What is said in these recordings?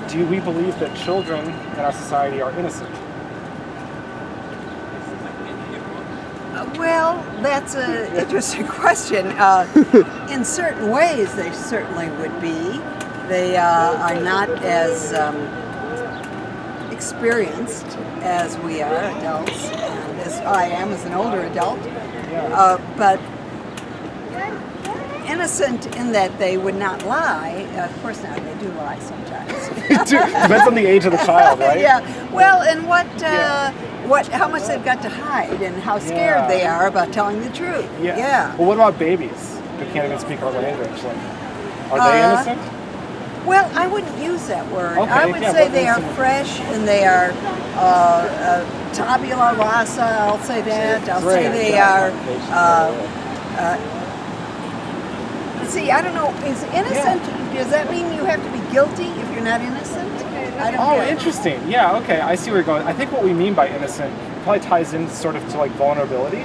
Do we believe that children in our society are innocent? Well, that's an interesting question. In certain ways, they certainly would be. They are not as experienced as we are adults, and as I am as an older adult. But innocent in that they would not lie. Of course not, they do lie sometimes. Depends on the age of the child, right? Yeah. Well, and how much they've got to hide and how scared they are about telling the truth. Yeah. Well, what about babies who can't even speak our language? Like, are they innocent? Well, I wouldn't use that word. Okay, I would say they are fresh and they are tabula rasa. I'll say that. I'll say they are. See, I don't know. Is innocent? Does that mean you have to be guilty if you're not innocent? I don't know. Interesting. Yeah. Okay. I see where you're going. I think what we mean by innocent probably ties in sort of to like vulnerability,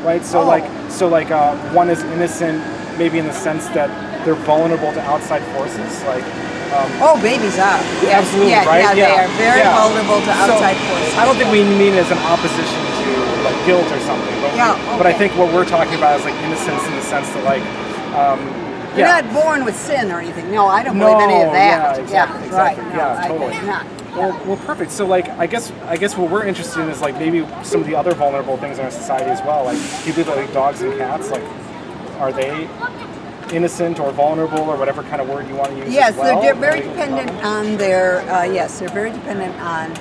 right? So one is innocent maybe in the sense that they're vulnerable to outside forces, like. Babies are. Absolutely, right? Yeah, they are very vulnerable to outside forces. I don't think we mean it as an opposition to like guilt or something, but I think what we're talking about is like innocence in the sense that like. You're not born with sin or anything. No, I don't believe any of that. Yeah, exactly. Right. No, Totally. I think not. Well, perfect. So, like, I guess what we're interested in is like maybe some of the other vulnerable things in our society as well. Like, people like dogs and cats. Like, are they innocent or vulnerable or whatever kind of word you want to use? Yes, as well? they're very dependent on their. They're very dependent on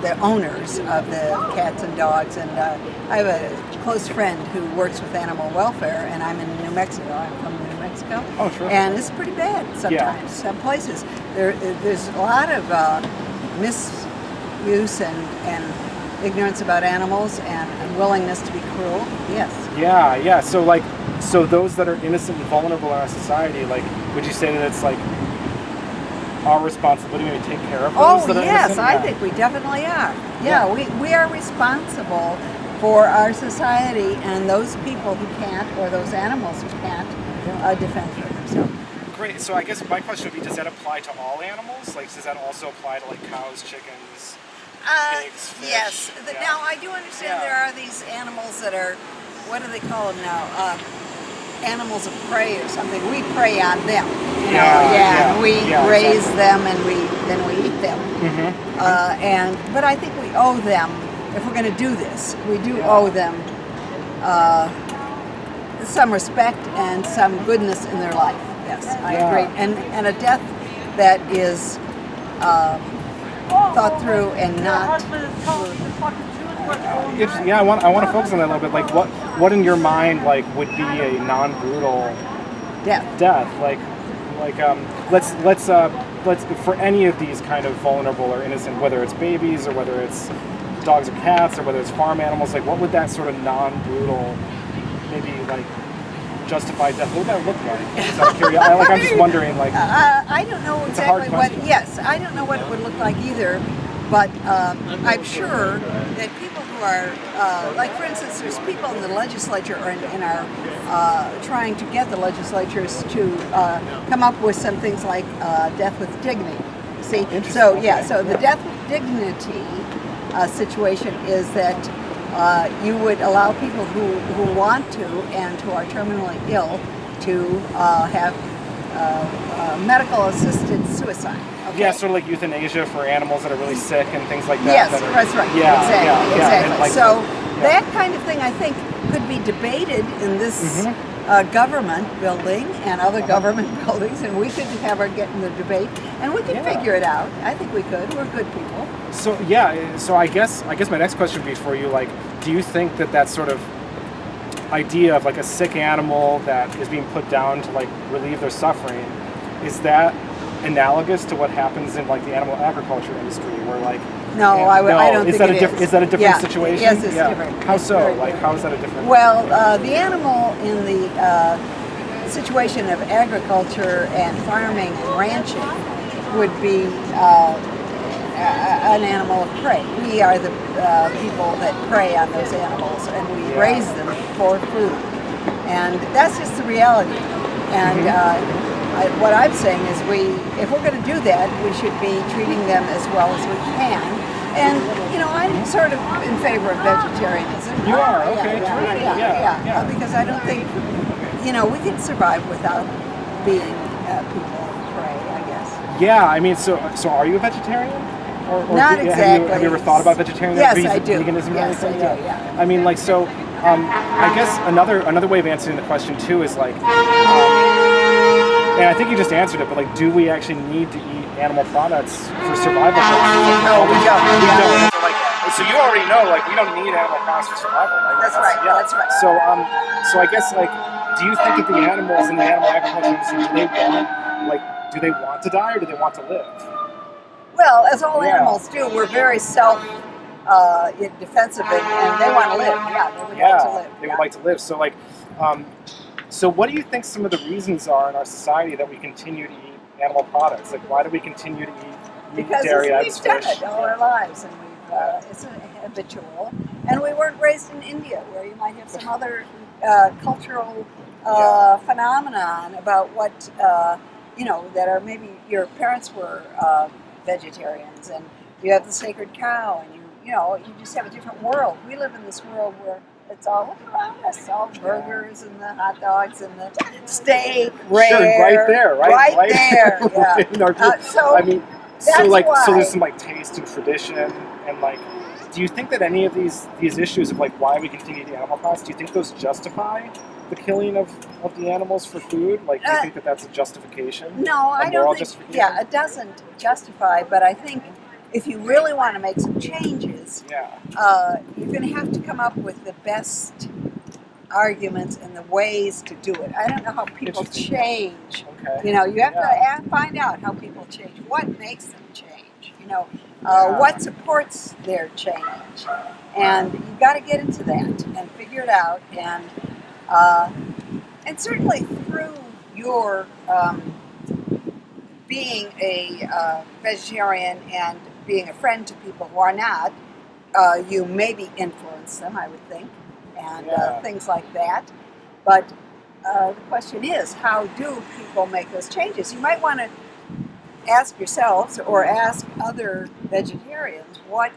the owners of the cats and dogs. And I have a close friend who works with animal welfare, and I'm in New Mexico. I'm from New Mexico. Oh, sure. And it's pretty bad sometimes. Some places there's a lot of misuse and ignorance about animals and willingness to be cruel. Yes. Yeah. So those that are innocent and vulnerable in our society, like, would you say that it's like our responsibility to take care of those that are innocent? I think we definitely are. Yeah. We are responsible for our society and those people who can't, or those animals who can't defend for themselves. Great. So I guess my question would be, does that apply to all animals? Like, does that also apply to like cows, chickens, pigs, fish? Yes. Now, I do understand there are these animals that are, what do they call them now? Animals of prey or something. We prey on them. We raise them and then we eat them. Mm-hmm. But I think we owe them, if we're going to do this, we do owe them some respect and some goodness in their life. Yes, I agree. And a death that is thought through and not. I want to focus on that a little bit. Like, what in your mind like would be a non-brutal death? Let's for any of these kind of vulnerable or innocent, whether it's babies or whether it's dogs or cats or whether it's farm animals, like what would that sort of non-brutal, maybe like justified death, what would that look like? I'm just wondering, like. I don't know exactly what. Yes, I don't know what it would look like either, but I'm sure that people who are, like for instance, there's people in the legislature or in our trying to get the legislatures to come up with some things like death with dignity. See, so the death with dignity situation is that you would allow people who want to and who are terminally ill to have medical assisted suicide. Okay? Yeah, sort of like euthanasia for animals that are really sick and things like that. Yes, that's right. Exactly. Like, that kind of thing, I think, could be debated in this government building and other government buildings, and we could have our get in the debate, and we could figure it out. I think we could. We're good people. So I guess my next question would be for you, like, do you think that sort of idea of like a sick animal that is being put down to like relieve their suffering, is that analogous to what happens in like the animal agriculture industry, where like I don't think it is. Is that a different situation? Yes, it's different. How so? Like, how is that a different? Well, the animal in the situation of agriculture and farming and ranching would be an animal of prey. We are the people that prey on those animals, and we raise them for food, and that's just the reality. And what I'm saying is if we're going to do that, we should be treating them as well as we can. And, I'm sort of in favor of vegetarianism. You are? Okay. Yeah. Because I don't think, we can survive without being people of prey, I guess. Yeah, I mean, so are you a vegetarian? Or Not exactly. Have you ever thought about vegetarianism? Yes, I do. Veganism or yes, anything? I do, yeah. I mean, I guess another way of answering the question too is and I think you just answered it, but do we actually need to eat animal products for survival? No, we don't. We don't. So you already know, we don't need animal products for survival. That's right. Yeah. That's right. So I guess do you think that the animals in the animal agriculture industry do they want to die or do they want to live? Well, as all animals do, we're very defensive, and they want to live. Yeah, they would like to live. They would like to live. So, so what do you think some of the reasons are in our society that we continue to eat animal products? Why do we continue to eat meat, dairy, eggs, we've fish? done it all our lives, and it's habitual. And we weren't raised in India, where you might have some other cultural phenomenon about what that are maybe your parents were vegetarians, and you have the sacred cow, and you just have a different world. We live in this world where it's all around us, all burgers and the hot dogs and the steak, rare, sure, right there, right there. Yeah. So there's some taste and tradition, and do you think that any of these issues of why we continue to eat animal products, do you think those justify the killing of the animals for food? Do you think that that's a justification? No, I don't think. Yeah, it doesn't justify, but I think if you really want to make some changes, you're going to have to come up with the best arguments and the ways to do it. I don't know how people change. Okay. You have to find out how people change. What makes them change? What supports their change? And you've got to get into that and figure it out. And certainly through your being a vegetarian and being a friend to people who are not, you maybe influence them, I would think, and things like that. But the question is, how do people make those changes? You might want to ask yourselves or ask other vegetarians what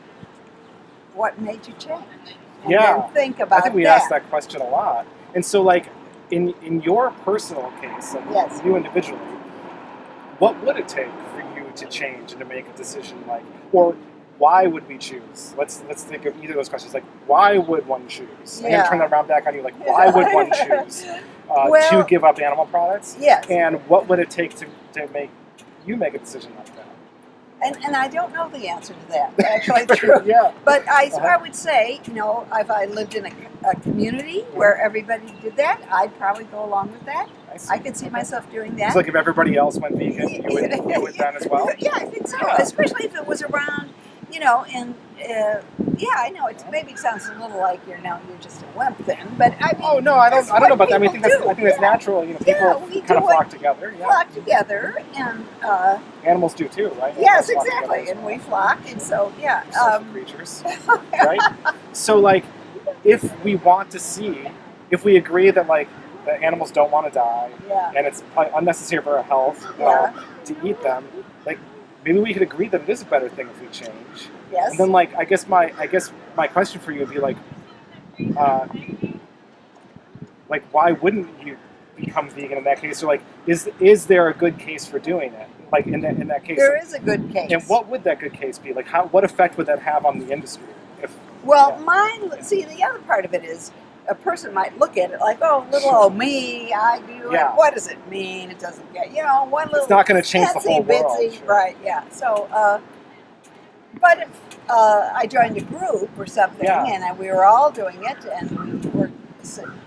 made you change. And then think about that. I think we ask that question a lot. And so, in your personal case, you individually, what would it take for you to change and to make a decision? Or why would we choose? Let's think of either of those questions. Why would one choose? I'm going to turn that around back on you. Why would one choose to give up animal products? Yes. And what would it take to make you make a decision like that? And I don't know the answer to that. Actually, true. But I would say, if I lived in a community where everybody did that, I'd probably go along with that. I could see myself doing that. It's if everybody else went vegan, you would then as well? Yeah, I think so. Especially if it was around, I know maybe sounds a little like you're just a wimp then, but I mean. Oh no, I don't know about that. I think that's natural. People kind of flock together. Flock together, and animals do too, right? Yes, exactly, and we flock, and so social creatures, right? So if we want to see, if we agree that the animals don't want to die, and it's probably unnecessary for our health to eat them, maybe we could agree that it is a better thing if we change. Yes. And then I guess my question for you would be why wouldn't you become vegan in that case? Or is there a good case for doing it? In that case. There is a good case. And what would that good case be? What effect would that have on the industry? See, the other part of it is a person might look at it oh, little old me, I do it. What does it mean? It doesn't get, one little. It's not going to change the whole world. Bitsy, right? Yeah. So, but if I joined a group or something, and we were all doing it, and we were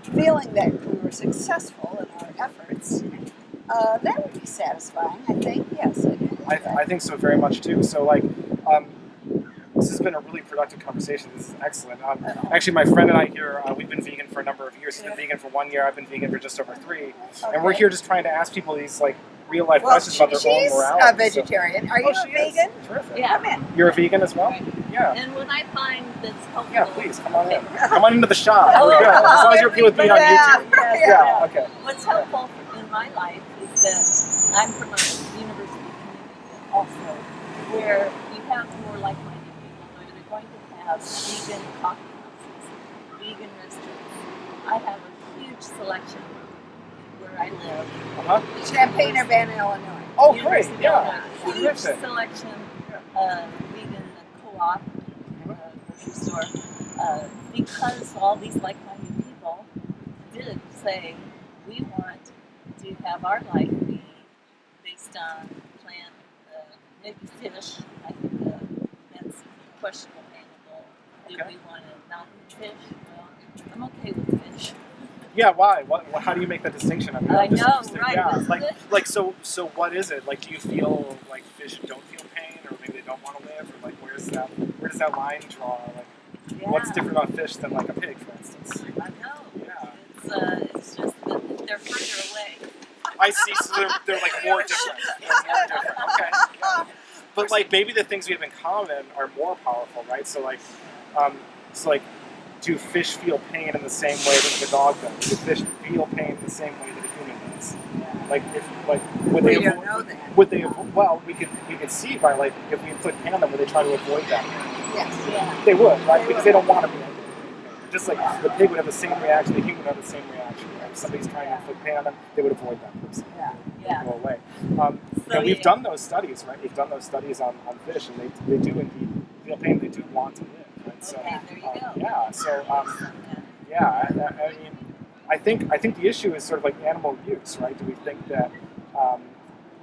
feeling that we were successful in our efforts, that would be satisfying. I think. Yes, I think so very much too. So this has been a really productive conversation. This is excellent. Actually, my friend and I here, we've been vegan for a number of years. He's been vegan for 1 year. I've been vegan for just over 3. And we're here just trying to ask people these real life questions about their own morality. She's a vegetarian. Are you a vegan? Terrific. Yeah. Come in. You're a vegan as well? Yeah. And when I find that's helpful. Yeah, please come on in. Come on into the shop. There we go. As long as you're okay with being on YouTube. Yeah. Okay. What's helpful in my life is that I'm from a university community also, where you have more like-minded people where they're going to have vegan coffee houses, vegan restaurants. I have a huge selection where I live. Champaign, Urbana, Illinois. Oh, great! Yeah, huge selection. Vegan co-op, grocery store, because all these like-minded people did say we want to have our life be based on plant, maybe fish. I think that's a questionable animal. Do we want to not eat fish? Well, I'm okay with fish. Yeah, why? How do you make that distinction? I mean, I know, right? Yeah, so what is it? Like, do you feel like fish don't feel pain, or maybe they don't want to live, or like where does that line draw? Like, what's different about fish than like a pig, for instance? I know. Yeah. It's just that they're further away. I see. So they're like more different. Okay. Yeah. But like maybe the things we have in common are more powerful, right? So like, do fish feel pain in the same way that the dog does? Do fish feel pain in the same way that a human does? Like would they don't know that. Would they? Well, we could see by like if we put pain on them, would they try to avoid that? Yes. Yeah. They would, right? Because they don't want to be. Just like the pig would have the same reaction, the human would have the same reaction. Right? If somebody's trying to inflict pain on them, they would avoid that person. Yeah. Go away. We've done those studies, right? We've done those studies on fish, and they do indeed feel pain. They do want to live. Right? So, there you go. Yeah. So, I mean, I think the issue is sort of like animal use, right? Do we think that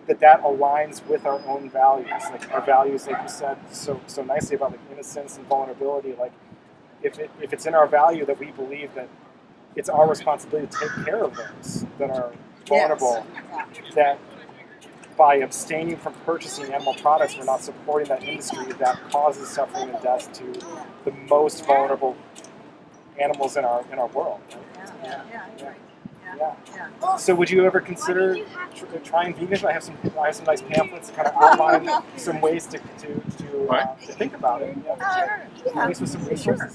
that aligns with our own values, like our values, like you said so nicely about like innocence and vulnerability, like. If it's in our value that we believe that it's our responsibility to take care of those that are vulnerable, that by abstaining from purchasing animal products, we're not supporting that industry that causes suffering and death to the most vulnerable animals in our world. Right? Yeah. So would you ever consider trying veganism? I have some nice pamphlets that kind of outline some ways to think about it. Yeah. Nice with some resources.